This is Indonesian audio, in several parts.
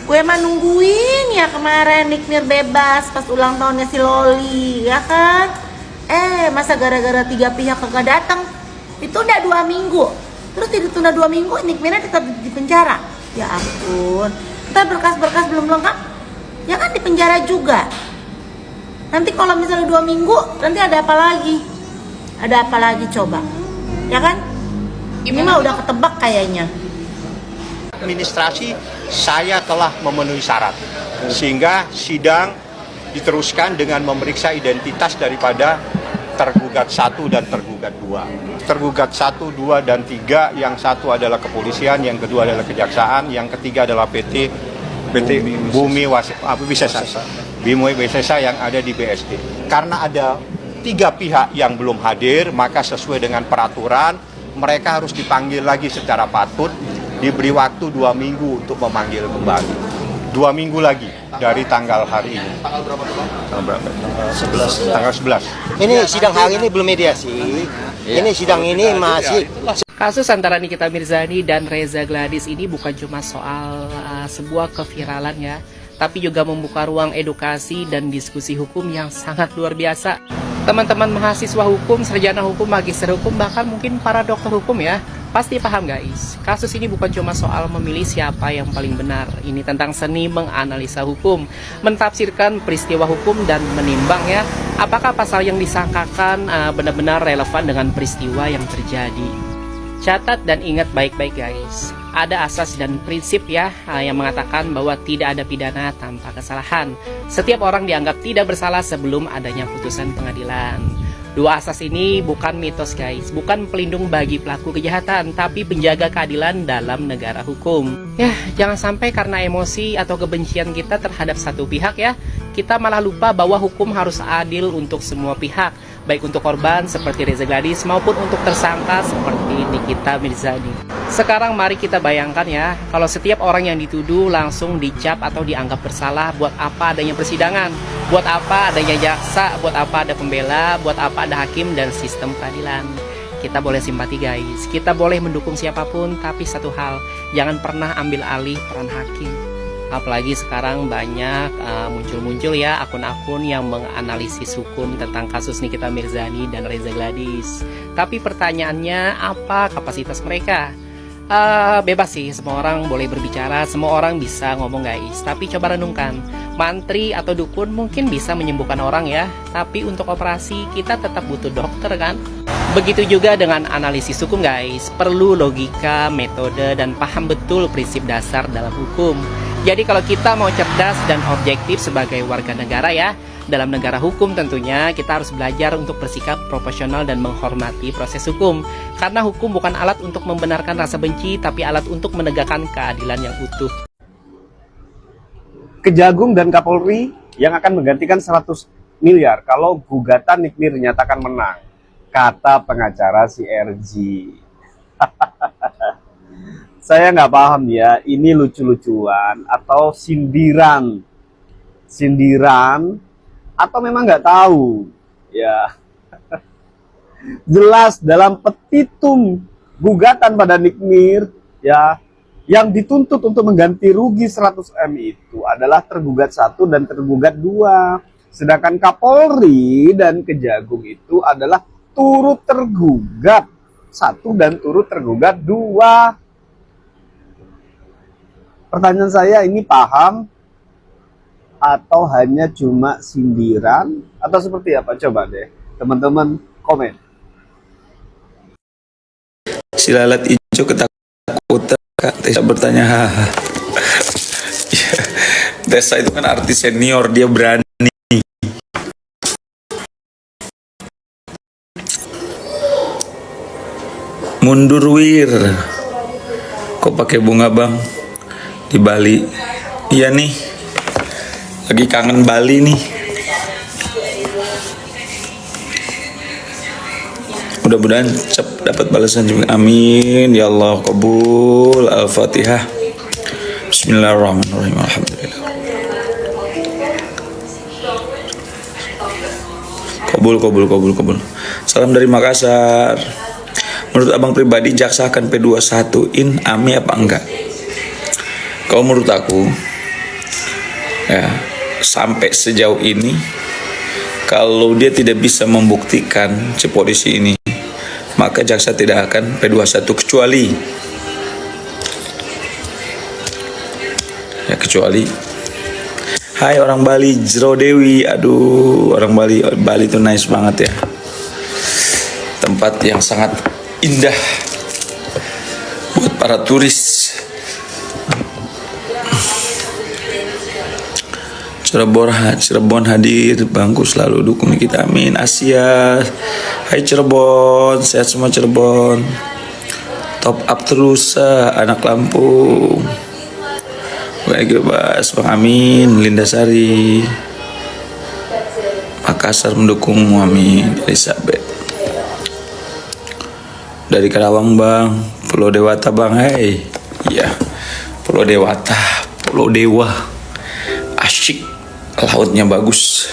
Gue mah nungguin ya kemarin Nick Mir bebas pas ulang tahunnya si Loli, ya kan? Masa gara-gara 3 pihak kagak datang, ditunda 2 minggu. Terus ditunda 2 minggu, Nick Mirnya tetap di penjara. Ya ampun, ntar berkas-berkas belum lengkap, ya kan di penjara juga. Nanti kalau misalnya 2 minggu, nanti ada apa lagi? Ada apa lagi coba? Ya kan? Ini mah udah ketebak kayaknya. Administrasi saya telah memenuhi syarat sehingga sidang diteruskan dengan memeriksa identitas daripada tergugat 1 dan tergugat 2. Tergugat 1, 2, dan 3, yang satu adalah kepolisian, yang kedua adalah kejaksaan, yang ketiga adalah PT Bumi Wisesa yang ada di BSD. Karena ada 3 pihak yang belum hadir, maka sesuai dengan peraturan mereka harus dipanggil lagi secara patut. Diberi waktu 2 minggu untuk memanggil kembali. 2 minggu lagi dari tanggal hari ini. Tanggal berapa? Tanggal berapa? 11. Tanggal 11. Ini sidang hari ini belum mediasi. Ini sidang ini masih. Kasus antara Nikita Mirzani dan Reza Gladys ini bukan cuma soal sebuah keviralan ya, tapi juga membuka ruang edukasi dan diskusi hukum yang sangat luar biasa. Teman-teman mahasiswa hukum, sarjana hukum, magister hukum, bahkan mungkin para dokter hukum ya, pasti paham guys. Kasus ini bukan cuma soal memilih siapa yang paling benar. Ini tentang seni menganalisa hukum, mentafsirkan peristiwa hukum dan menimbang ya, apakah pasal yang disangkakan benar-benar relevan dengan peristiwa yang terjadi. Catat dan ingat baik-baik guys, ada asas dan prinsip ya yang mengatakan bahwa tidak ada pidana tanpa kesalahan. Setiap orang dianggap tidak bersalah sebelum adanya putusan pengadilan. 2 asas ini bukan mitos guys, bukan pelindung bagi pelaku kejahatan, tapi penjaga keadilan dalam negara hukum. Ya, jangan sampai karena emosi atau kebencian kita terhadap satu pihak ya, kita malah lupa bahwa hukum harus adil untuk semua pihak, baik untuk korban seperti Reza Gladys maupun untuk tersangka seperti Nikita Mirzani. Sekarang mari kita bayangkan ya, kalau setiap orang yang dituduh langsung dicap atau dianggap bersalah, buat apa adanya persidangan? Buat apa adanya jaksa? Buat apa ada pembela? Buat apa ada hakim dan sistem peradilan? Kita boleh simpati guys, kita boleh mendukung siapapun, tapi satu hal, jangan pernah ambil alih peran hakim. Apalagi sekarang banyak muncul-muncul ya akun-akun yang menganalisis hukum tentang kasus Nikita Mirzani dan Reza Gladys. Tapi pertanyaannya, apa kapasitas mereka? Bebas sih, semua orang boleh berbicara, semua orang bisa ngomong guys. Tapi coba renungkan, mantri atau dukun mungkin bisa menyembuhkan orang ya, tapi untuk operasi kita tetap butuh dokter kan? Begitu juga dengan analisis hukum guys, perlu logika, metode, dan paham betul prinsip dasar dalam hukum. Jadi kalau kita mau cerdas dan objektif sebagai warga negara ya, dalam negara hukum tentunya kita harus belajar untuk bersikap profesional dan menghormati proses hukum. Karena hukum bukan alat untuk membenarkan rasa benci, tapi alat untuk menegakkan keadilan yang utuh. Kejagung dan Kapolri yang akan menggantikan 100 miliar kalau gugatan Nick Mir dinyatakan menang, kata pengacara si RG. Saya nggak paham ya, ini lucu-lucuan atau sindiran atau memang nggak tahu ya. Jelas dalam petitum gugatan pada Nick Mir ya, yang dituntut untuk mengganti rugi 100 M itu adalah tergugat 1 dan tergugat 2. Sedangkan Kapolri dan Kejagung itu adalah turut tergugat 1 dan turut tergugat 2. Pertanyaan saya, ini paham atau hanya cuma sindiran atau seperti apa? Coba deh teman-teman komen. Si lalat hijau ketakutan, Tessa bertanya haha. Tessa itu kan artis senior, dia berani. Mundur wir. Kok pakai bunga bang? Di Bali. Iya nih, lagi kangen Bali nih. Mudah-mudahan cepat dapat balasan juga, amin ya Allah. Qabul. Al-Fatihah. Bismillahirrahmanirrahim. Alhamdulillah. Kabul. Salam dari Makassar. Menurut abang pribadi, jaksa akan P21-in Ami apa enggak? Kalau menurut aku, Ya, sampai sejauh ini kalau dia tidak bisa membuktikan si polisi ini, maka jaksa tidak akan P21 kecuali hai orang Bali, Jero Dewi. Aduh, orang Bali itu nice banget ya. Tempat yang sangat indah buat para turis. Cirebon hadir, Bangku selalu dukung kita, amin. Asia, hai Cirebon, sehat semua Cirebon. Top up terus anak Lampung. Baik Bas, Bang Amin, Linda Sari, Makassar mendukungmu, amin. Elizabeth dari Karawang Bang, Pulau Dewata Bang, hai. Iya, Pulau Dewata, Pulau Dewa, asyik, lautnya bagus.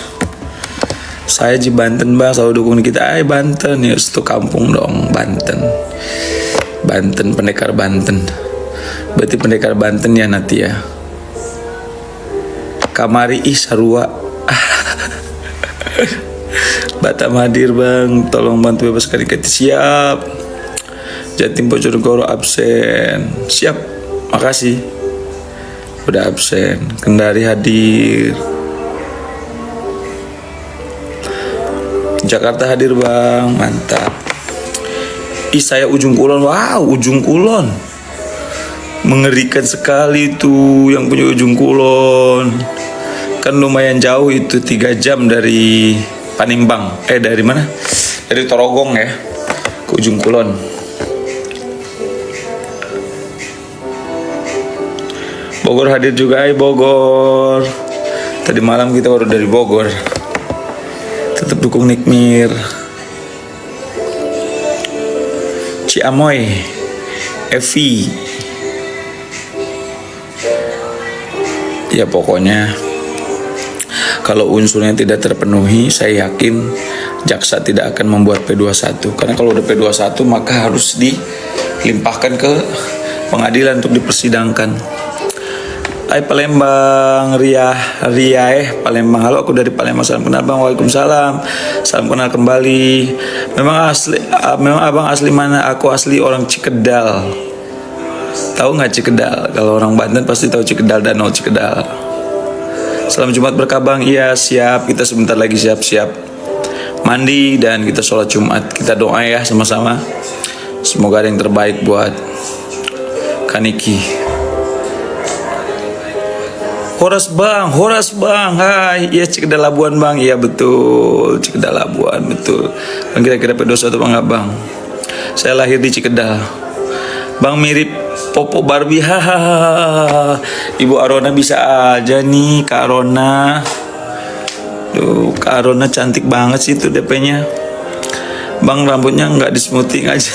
Saya di Banten Bang, selalu dukung kita. Banten ya, itu kampung dong, Banten, Pendekar Banten. Berarti Pendekar Banten ya nanti ya. Kamari Sarua. Batam hadir Bang, tolong bantu bebaskan Dikti. Siap. Jatim Bojonegoro absen. Siap, makasih udah absen. Kendari hadir. Jakarta hadir Bang, mantap. Saya Ujung Kulon. Wow, Ujung Kulon mengerikan sekali tuh yang punya Ujung Kulon. Kan lumayan jauh itu, 3 jam dari Panimbang. Dari mana? Dari Torogong ya ke Ujung Kulon. Bogor hadir juga, Bogor. Tadi malam kita baru dari Bogor. Tetap dukung Nikmir. Ciamoy, Evi. Ya pokoknya kalau unsurnya tidak terpenuhi, saya yakin jaksa tidak akan membuat P21. Karena kalau udah P21 maka harus dilimpahkan ke pengadilan untuk dipersidangkan. Hai Palembang, Ria Palembang. Halo, aku dari Palembang. Salam kenal Bang. Waalaikumsalam. Salam kenal kembali. Memang abang asli mana? Aku asli orang Cikedal. Tahu nggak Cikedal? Kalau orang Banten pasti tahu Cikedal, Danau Cikedal. Salam Jumat berkah Bang. Iya siap, kita sebentar lagi siap-siap mandi dan kita sholat Jumat. Kita doa ya sama-sama. Semoga ada yang terbaik buat Kaniki. Horas Bang, hai. Iya Cikedal Labuan Bang, iya betul, Cikedal Labuan, betul. Bang kira-kira P21 Bang Abang? Saya lahir di Cikedal. Bang mirip Popo Barbie, hahaha. Ibu Arona bisa aja nih, Kak Arona. Duh, Kak Arona cantik banget sih itu DP-nya. Bang rambutnya nggak di smoothing aja.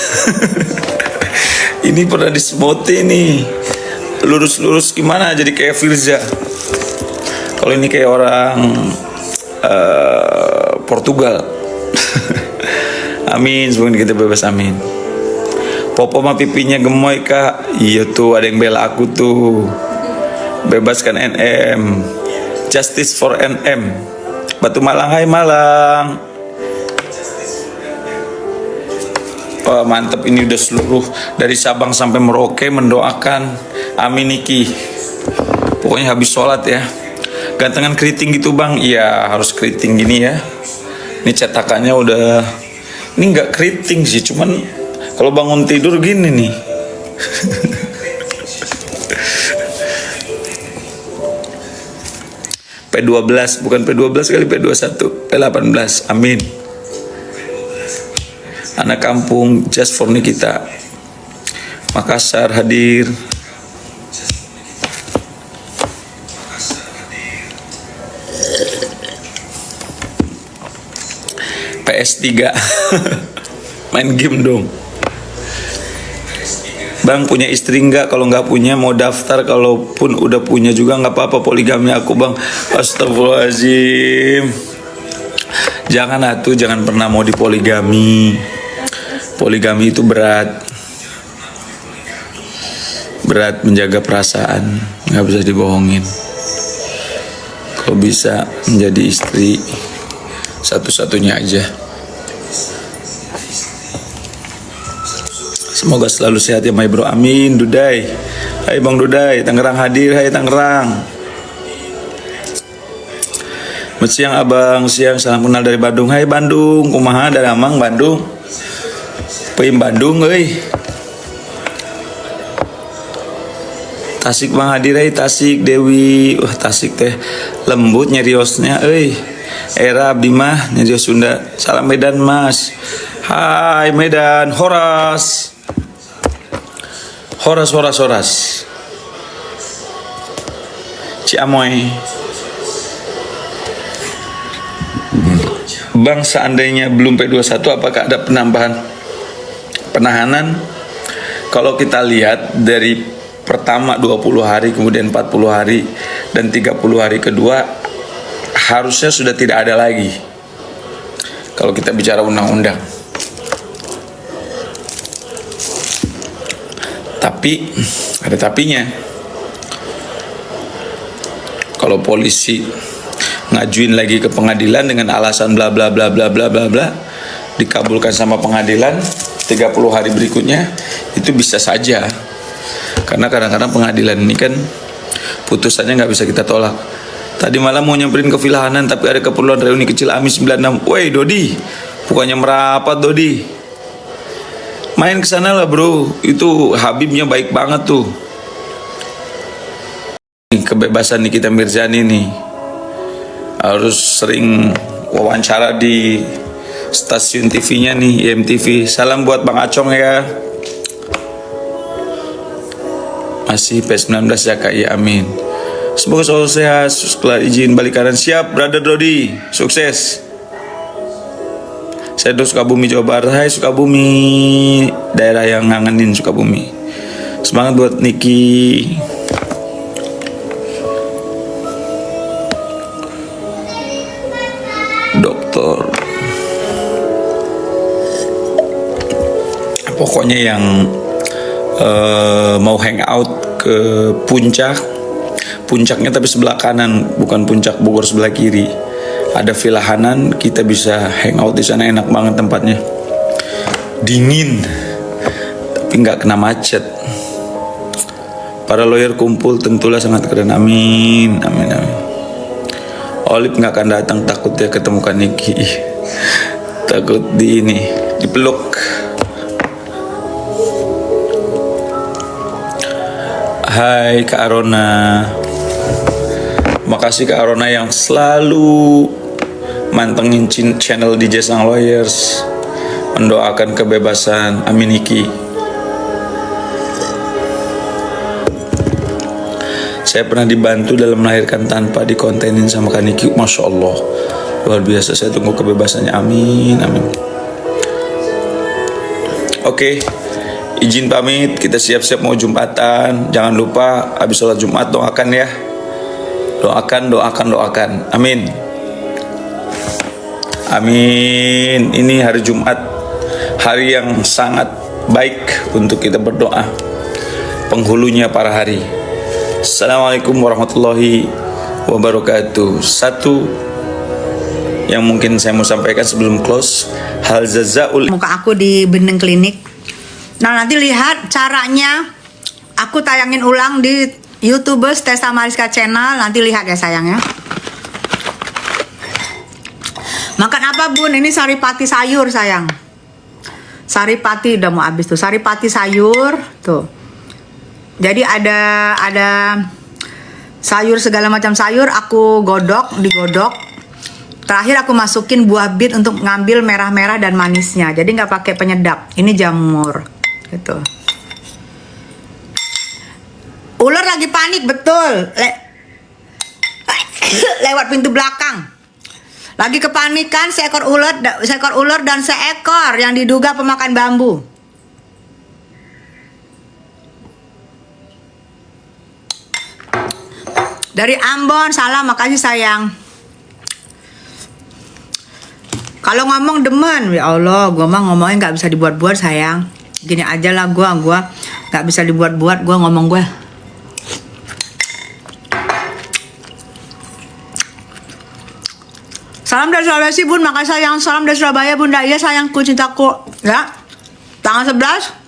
Ini pernah di smoothing nih. Lurus-lurus gimana jadi kayak Firza. Kalau ini kayak orang Portugal. Amin, semoga kita bebas, amin. Popo mah pipinya gemoy Kak. Iya tuh, ada yang bela aku tuh. Bebaskan NM. Justice for NM. Batu Malang, hai Malang. Wah mantep, ini udah seluruh dari Sabang sampai Merauke mendoakan. Amin Niki. Pokoknya habis sholat ya. Gantengan keriting gitu Bang. Iya harus keriting gini ya. Ini cetakannya udah. Ini nggak keriting sih, cuman kalau bangun tidur gini nih. P12 bukan P12 kali, P21, P18. Amin. Anak kampung just for Nikita. Makassar hadir. PS3. Main game dong. Bang punya istri nggak? Kalau nggak punya mau daftar. Kalaupun udah punya juga nggak apa-apa, poligami aku Bang. Astagfirullahaladzim. Jangan atuh, jangan pernah mau dipoligami. Poligami itu berat. Berat menjaga perasaan, nggak bisa dibohongin. kalau bisa menjadi istri satu-satunya aja. Semoga selalu sehat ya my bro, amin. Dudai, hai Bang Dudai, Tangerang hadir, hai Tangerang. Selamat siang abang, siang, salam kenal dari Bandung. Hai Bandung, kumaha dari Amang Bandung. Peim Bandung euy. Tasik Bang hadir, hai Tasik Dewi. Wah Tasik teh lembut nyeriosnya euy. Era Abdi mah nyerios Sunda. Salam Medan Mas. Hai Medan, Horas. Horas. Ciamoy. Bang, seandainya belum P21, apakah ada penambahan penahanan? Kalau kita lihat dari pertama 20 hari, kemudian 40 hari, dan 30 hari kedua, harusnya sudah tidak ada lagi. Kalau kita bicara undang-undang. Tapi ada tapinya. Kalau polisi ngajuin lagi ke pengadilan dengan alasan bla bla bla bla bla bla bla, dikabulkan sama pengadilan 30 hari berikutnya, itu bisa saja. Karena kadang-kadang pengadilan ini kan putusannya nggak bisa kita tolak. Tadi malam mau nyamperin ke Vilahanan tapi ada keperluan reuni kecil AMI 96. Woi Dodi, bukannya merapat Dodi. Main ke sana lah bro, itu Habibnya baik banget tuh. Kebebasan Nikita Mirzani nih harus sering wawancara di stasiun TV-nya nih, IMTV. Salam buat Bang Acong ya. Masih P19 ya Kak, ya amin. Semoga selalu sehat, setelah izin balik kanan. Siap brother Dodi, sukses. Saya dari Sukabumi, Jawa Barat. Hai Sukabumi, daerah yang ngangenin Sukabumi. Semangat buat Niki. Dokter. Pokoknya yang mau hangout ke puncaknya tapi sebelah kanan, bukan puncak Bogor sebelah kiri. Ada Vilahanan, kita bisa hangout di sana, enak banget tempatnya. Dingin, tapi nggak kena macet. Para lawyer kumpul tentulah sangat keren, amin, amin, amin. Olip nggak akan datang, takut dia ketemukan Niki. Takut dipeluk. Hai Kak Arona. Makasih Kak Arona yang selalu mantengin channel DJ Sang Lawyers, mendoakan kebebasan, amin Niki. Saya pernah dibantu dalam melahirkan tanpa dikontenin sama Kak Niki. Masya Allah, luar biasa. Saya tunggu kebebasannya, amin, amin. Oke, izin pamit, kita siap-siap mau Jumatan. Jangan lupa habis sholat Jumat doakan ya. Doakan, amin. Amin. Ini hari Jumat, hari yang sangat baik untuk kita berdoa, penghulunya para hari. Assalamualaikum warahmatullahi wabarakatuh. Satu yang mungkin saya mau sampaikan sebelum close, hal jazaul muka aku di Beneng Klinik. Nah, nanti lihat caranya, aku tayangin ulang di YouTubers Tessa Mariska Channel. Nanti lihat ya sayang ya. Makan apa bun? Ini saripati sayur sayang. Saripati udah mau habis tuh. Saripati sayur tuh. Jadi ada sayur, segala macam sayur aku digodok. Terakhir aku masukin buah bit untuk ngambil merah-merah dan manisnya. Jadi nggak pakai penyedap. Ini jamur gitu. Ular lagi panik betul. Lewat pintu belakang. Lagi kepanikan seekor ular dan seekor yang diduga pemakan bambu. Dari Ambon, salam, makasih sayang. Kalau ngomong demen, ya Allah, gue mah ngomongnya nggak bisa dibuat-buat sayang. Gini aja lah gue nggak bisa dibuat-buat gue ngomong gue. Salam dari Sulawesi bun, makasih sayang. Salam dari Surabaya bunda, iya sayangku, cintaku. Ya, tanggal 11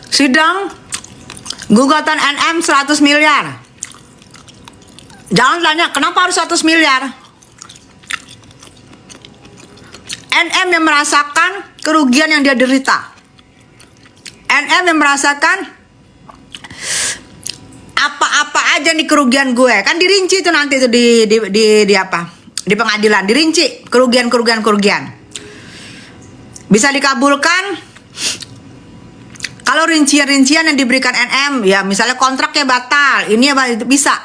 sidang gugatan NM 100 miliar. Jangan tanya kenapa harus 100 miliar. NM yang merasakan kerugian yang dia derita. NM yang merasakan apa-apa aja nih kerugian gue. Kan dirinci itu nanti itu di apa? Di pengadilan dirinci kerugian. Bisa dikabulkan kalau rincian-rincian yang diberikan NM, ya misalnya kontraknya batal, ini apa itu bisa.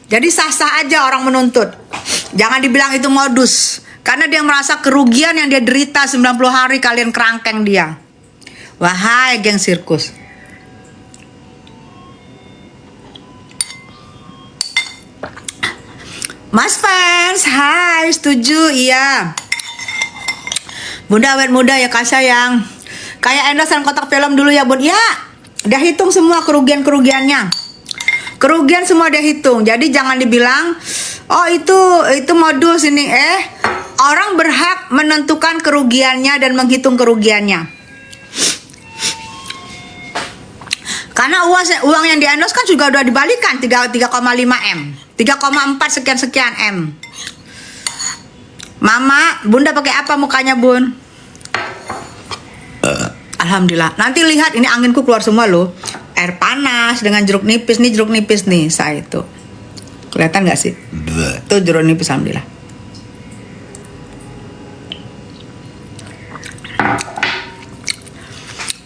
Jadi sah-sah aja orang menuntut. Jangan dibilang itu modus. Karena dia merasa kerugian yang dia derita 90 hari kalian kerangkeng dia. Wahai geng sirkus. Mas fans, hai, setuju, iya. Bunda awet muda ya kak sayang. Kayak endosan kotak film dulu ya bun. Ya, udah hitung semua kerugiannya. Kerugian semua dia hitung. Jadi jangan dibilang, oh itu modus ini. Orang berhak menentukan kerugiannya dan menghitung kerugiannya. Karena uang yang diendos kan juga udah dibalikan 3,5 M. 3,4 sekian M. Mama, bunda pakai apa mukanya bun? Alhamdulillah. Nanti lihat ini anginku keluar semua loh. Air panas dengan jeruk nipis nih saya itu. Kelihatan nggak sih? Tuh jeruk nipis alhamdulillah.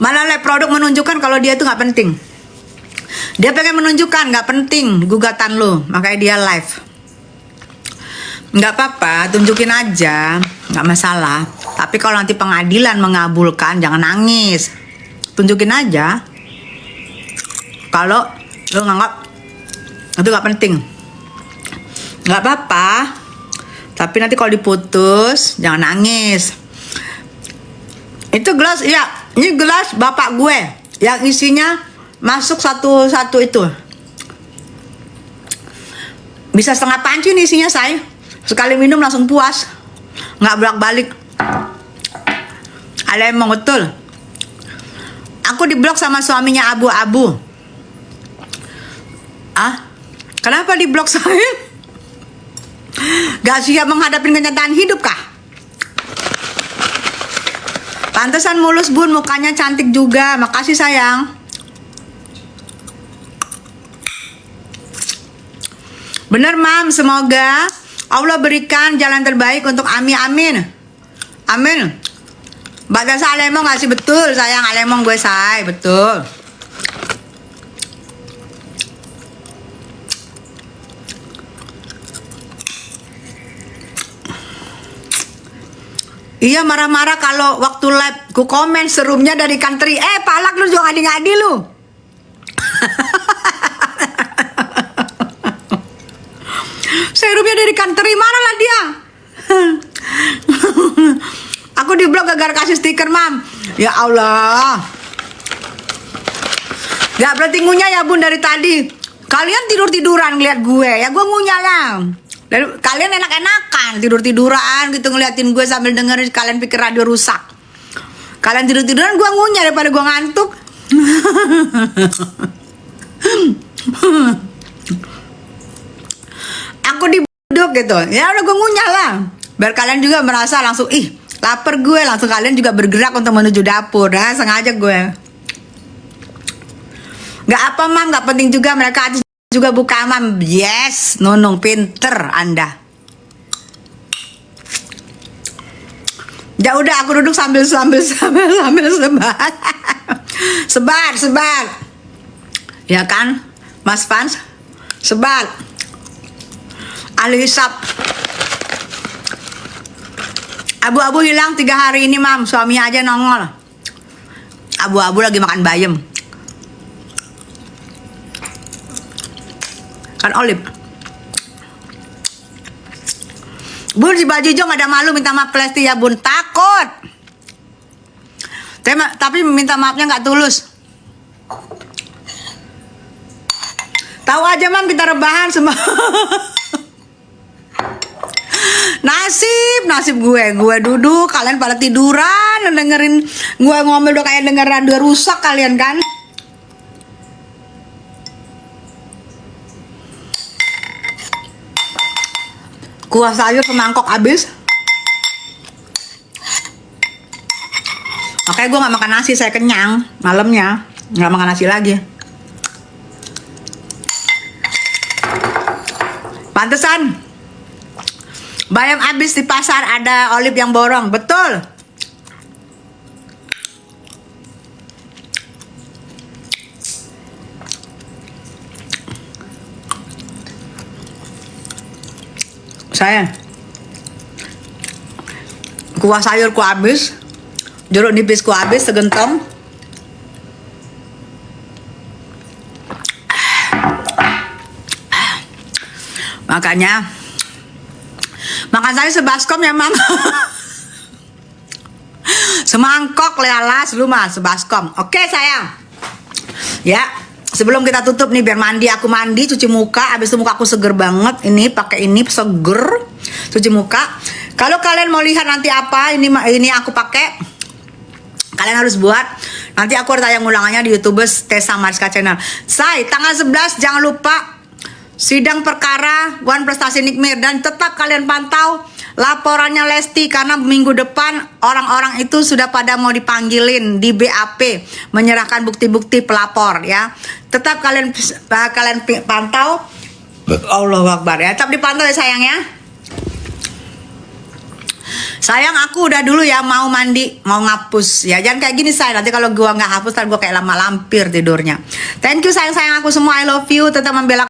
Malah lab produk menunjukkan kalau dia itu nggak penting. Dia pengen menunjukkan nggak penting gugatan lo, makanya dia live. Nggak apa-apa, tunjukin aja, nggak masalah. Tapi kalau nanti pengadilan mengabulkan, jangan nangis. Tunjukin aja. Kalau lo nganggap itu nggak penting, nggak apa-apa. Tapi nanti kalau diputus, jangan nangis. Itu gelas, ya, ini gelas bapak gue yang isinya masuk satu itu. Bisa setengah panci nih isinya say. Sekali minum langsung puas, nggak bolak-balik. Ada emang betul. Aku diblok sama suaminya abu-abu. Ah, kenapa diblok saya? Gak siap menghadapi kenyataan hidup kah? Pantesan mulus bun, mukanya cantik juga. Makasih sayang. Bener mam, semoga Allah berikan jalan terbaik untuk Ami, amin. Amin. Mbak Dasa Alemong ngasih betul sayang, Alemong gue say, betul. Iya marah-marah kalau waktu live ku komen serumnya dari country. Palak lu juga ngadi-ngadi lu. Serumnya dari country, marahlah dia. Aku di blog gara-gara kasih stiker mam. Ya Allah. Gak berarti ngunyah ya bun dari tadi. Kalian tidur-tiduran ngeliat gue, ya gue ngunyah lah. Dan kalian enak-enakan tidur-tiduran gitu ngeliatin gue sambil dengerin, kalian pikir radio rusak. Kalian tidur-tiduran, gue ngunyah daripada gue ngantuk. Aku duduk gitu, ya udah gue ngunyah lah. Biar kalian juga merasa langsung, ih lapar gue, langsung kalian juga bergerak untuk menuju dapur. Nah sengaja gue. Gak apa mam, gak penting juga mereka juga buka mam. Yes, nunung pinter Anda. Ya udah aku duduk sambil sebar. sebar. Ya kan? Mas Fans, sebar. Ahli hisap. Abu-abu hilang 3 hari ini mam, suaminya aja nongol. Abu-abu lagi makan bayam. Kan Olip. Bun si Bajijo gak ada malu minta maaf Lesti ya bun. Takut. Tapi minta maafnya gak tulus. Tahu aja mam kita rebahan semua. nasib gue duduk, kalian pada tiduran dengerin gue ngomel, udah kayak denger radio rusak kalian kan. Kuah sayur semangkok habis. Makanya gue gak makan nasi, saya kenyang malamnya, gak makan nasi lagi. Pantesan bayam habis di pasar, ada Olive yang borong. Betul. Saya kuah sayurku habis, jeruk nipisku habis segentong. Makanya makan saya sebaskom ya Mam. Semangkok lealas lu mah sebaskom. Oke sayang. Ya, sebelum kita tutup nih biar mandi, aku mandi, cuci muka, habis itu muka aku seger banget. Ini pakai ini seger, cuci muka. Kalau kalian mau lihat nanti apa ini aku pakai, kalian harus buat. Nanti aku ada tayang ulangannya di YouTube Tessa Mariska Channel. Say, tanggal 11 jangan lupa sidang perkara Wan Prestasi Nikmir, dan tetap kalian pantau laporannya Lesti karena minggu depan orang-orang itu sudah pada mau dipanggilin di BAP menyerahkan bukti-bukti pelapor ya. Tetap kalian pantau. Allahu Akbar ya. Tetap dipantau ya sayang ya. Sayang, aku udah dulu ya, mau mandi, mau ngapus ya. Jangan kayak gini sayang, nanti kalau gua nggak hapus ntar gua kayak lama lampir tidurnya. Thank you sayang-sayang aku semua, I love you. Tetap membela